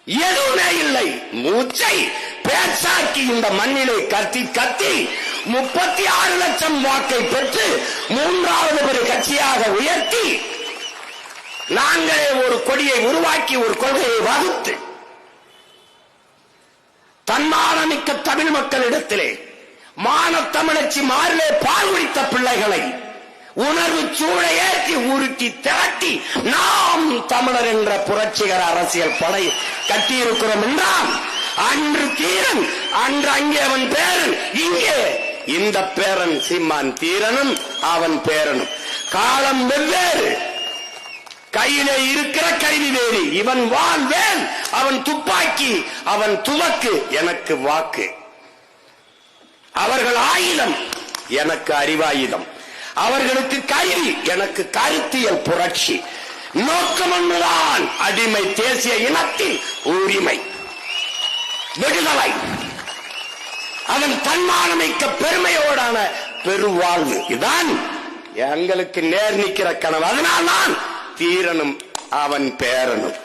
எதுவுமே இல்லை. மூச்சை பேச்சாக்கி இந்த மண்ணிலே கத்தி கத்தி 36 லட்சம் வாக்கை பெற்று 3வது ஒரு கட்சியாக உயர்த்தி நாங்களே ஒரு கொடியை உருவாக்கி ஒரு கொள்கையை வகுத்து தன்மானமிக்க தமிழ் மக்களிடத்திலே மானத்தமிழச்சி மாறிலே பால் குடித்த பிள்ளைகளை உணர்வு சூழை ஏற்றி உருட்டி திரட்டி நாம் தமிழர் என்ற புரட்சிகர அரசியல் படை கட்டியிருக்கிறோம் என்றால் அன்று தீரன், அன்று அங்கே அவன் பேரன், இங்கே இந்த பேரன் சீமான் தீரனும் அவன் பேரனும். காலம் வெவ்வேறு, கையிலே இருக்கிற கைதி வேறு. இவன் வாள் வேல், அவன் துப்பாக்கி, அவன் துவக்கு, எனக்கு வாக்கு. அவர்கள் ஆயுதம், எனக்கு அறிவாயுதம். அவர்களுக்கு கருவி, எனக்கு கருத்தியல் புரட்சி. நோக்கம் ஒன்றுதான், அடிமை தேசிய இனத்தின் உரிமை, விடுதலை, அதன் தன்மானமிக்க பெருமையோடான பெருவாழ்வு. இதுதான் எங்களுக்கு நேர் நிற்கிற கனவு. அதனால்தான் தீரனும் அவன் பேரனும்.